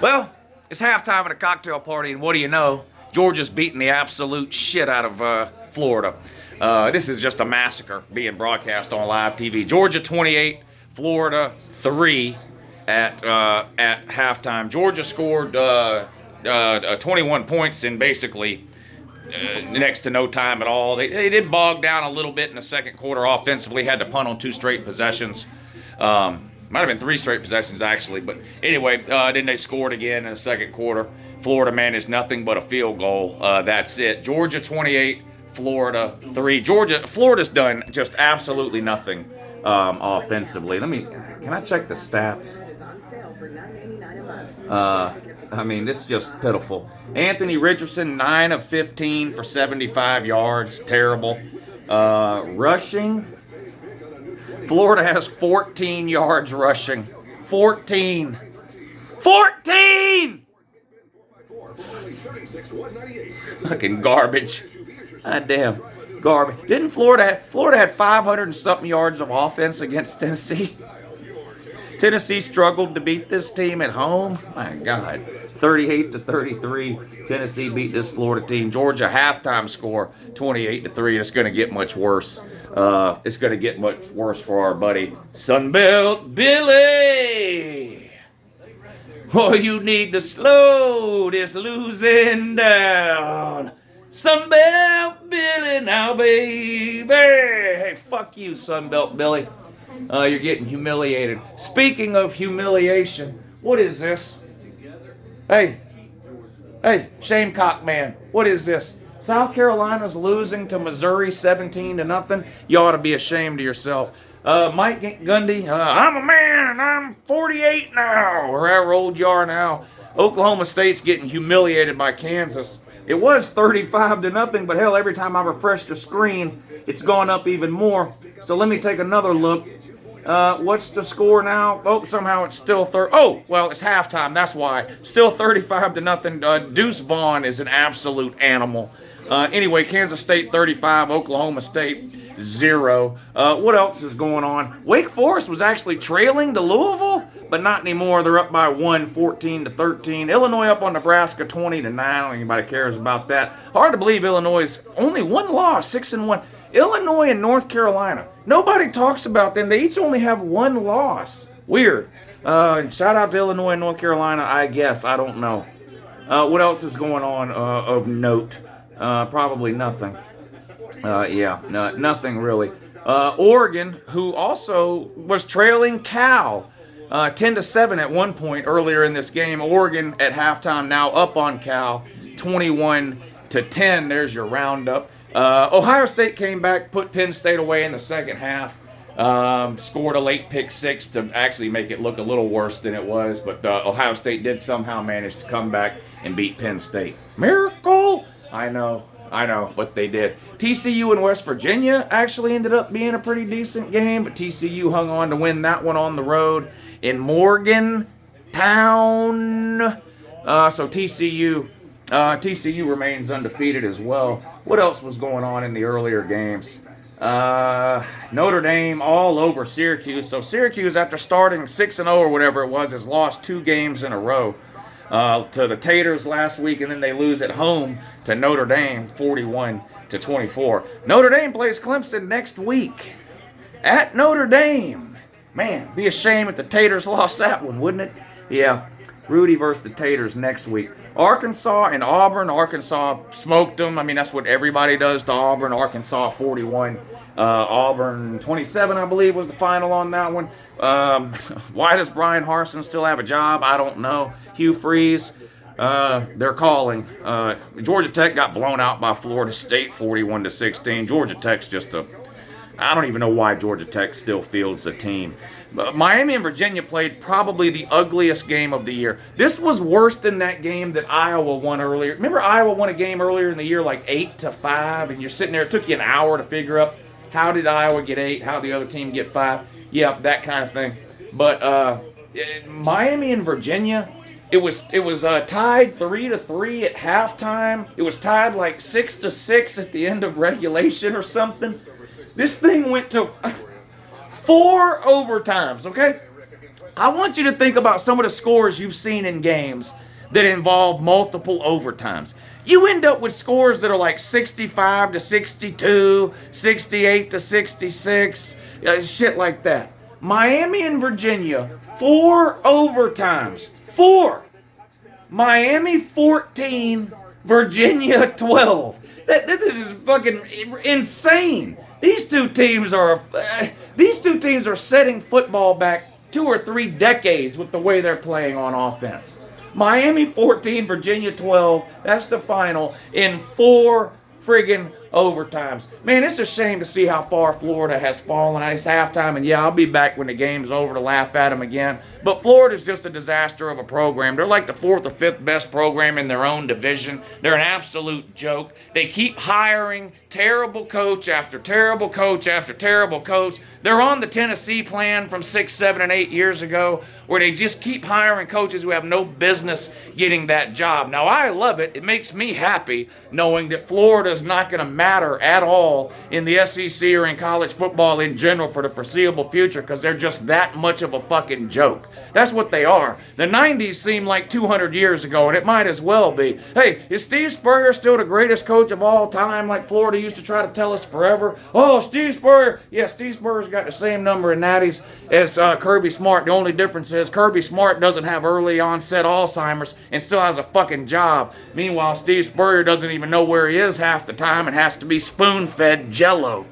Well, it's halftime at a cocktail party, and what do you know? Georgia's beating the absolute shit out of Florida. This is just a massacre being broadcast on live TV. Georgia 28, Florida 3 at halftime. Georgia scored 21 points in basically next to no time at all. They did bog down a little bit in the second quarter offensively, had to punt on 2 straight possessions. Might have been 3 straight possessions, actually. But anyway, then they scored again in the second quarter. Florida managed nothing but a field goal. That's it. Georgia 28, Florida 3. Florida's done just absolutely nothing offensively. Can I check the stats? This is just pitiful. Anthony Richardson, 9 of 15 for 75 yards. Terrible. Rushing, Florida has 14 yards rushing. 14! Fucking garbage. God damn. Garbage. Didn't Florida had 500 and something yards of offense against Tennessee? Tennessee struggled to beat this team at home. My God. 38-33. Tennessee beat this Florida team. Georgia halftime score 28-3. It's going to get much worse. It's going to get much worse for our buddy Sunbelt Billy. Oh, you need to slow this losing down. Sunbelt Billy now, baby. Hey, fuck you, Sunbelt Billy. You're getting humiliated. Speaking of humiliation, what is this? Hey, Shamecock man, what is this? South Carolina's losing to Missouri 17-0. You ought to be ashamed of yourself. Mike Gundy, I'm a man, I'm 48 now, or however old you are now. Oklahoma State's getting humiliated by Kansas. It was 35-0, but hell, every time I refresh the screen, it's gone up even more. So let me take another look. What's the score now? Oh, somehow it's still Oh, well, it's halftime. That's why. Still 35-0. Deuce Vaughn is an absolute animal. Anyway, Kansas State 35, Oklahoma State 0. What else is going on? Wake Forest was actually trailing to Louisville, but not anymore. They're up by 1, 14-13. Illinois up on Nebraska 20-9. I don't think anybody cares about that. Hard to believe Illinois' only one loss, 6-1. Illinois and North Carolina. Nobody talks about them. They each only have one loss. Weird. Shout out to Illinois and North Carolina, I guess. I don't know. What else is going on of note? Probably nothing. Nothing really. Oregon, who also was trailing Cal 10-7 at one point earlier in this game. Oregon at halftime now up on Cal 21-10. There's your roundup. Ohio State came back, put Penn State away in the second half. Scored a late pick 6 to actually make it look a little worse than it was. But Ohio State did somehow manage to come back and beat Penn State. Miracle! I know, but they did. TCU and West Virginia actually ended up being a pretty decent game, but TCU hung on to win that one on the road in Morgantown. So TCU remains undefeated as well. What else was going on in the earlier games? Notre Dame all over Syracuse. So Syracuse, after starting 6-0 or whatever it was, has lost 2 games in a row. To the Taters last week, and then they lose at home to Notre Dame 41-24. Notre Dame plays Clemson next week at Notre Dame. Man, be a shame if the Taters lost that one, wouldn't it? Yeah, Rudy versus the Taters next week. Arkansas and Auburn. Arkansas smoked them. I mean, that's what everybody does to Auburn. Arkansas 41. Auburn 27, I believe, was the final on that one. Why does Brian Harsin still have a job? I don't know. Hugh Freeze, they're calling. Georgia Tech got blown out by Florida State 41-16. Georgia Tech's just I don't even know why Georgia Tech still fields a team. Miami and Virginia played probably the ugliest game of the year. This was worse than that game that Iowa won earlier. Remember Iowa won a game earlier in the year like 8-5, and you're sitting there, it took you an hour to figure out how did Iowa get 8, how did the other team get 5. Yeah, that kind of thing. But Miami and Virginia, it was tied 3-3 at halftime. It was tied like 6-6 at the end of regulation or something. This thing went to 4 overtimes, okay? I want you to think about some of the scores you've seen in games that involve multiple overtimes. You end up with scores that are like 65 to 62, 68 to 66, shit like that. Miami and Virginia, 4 overtimes. 4. Miami 14, Virginia 12. This is fucking insane. These two teams are setting football back 2 or 3 decades with the way they're playing on offense. Miami 14, Virginia 12. That's the final in 4 friggin' overtimes. Man, it's a shame to see how far Florida has fallen. It's halftime, and yeah, I'll be back when the game's over to laugh at them again. But Florida's just a disaster of a program. They're like the 4th or 5th best program in their own division. They're an absolute joke. They keep hiring terrible coach after terrible coach after terrible coach. They're on the Tennessee plan from 6, 7, and 8 years ago, where they just keep hiring coaches who have no business getting that job. Now, I love it. It makes me happy knowing that Florida's not going to matter at all in the SEC or in college football in general for the foreseeable future, because they're just that much of a fucking joke. That's what they are. The 90s seemed like 200 years ago, and it might as well be. Hey, is Steve Spurrier still the greatest coach of all time, like Florida used to try to tell us forever? Oh, Steve Spurrier. Yeah, Steve Spurrier's got the same number of natties as Kirby Smart. The only difference is Kirby Smart doesn't have early onset Alzheimer's and still has a fucking job. Meanwhile, Steve Spurrier doesn't even know where he is half the time and has to be spoon-fed Jell-O.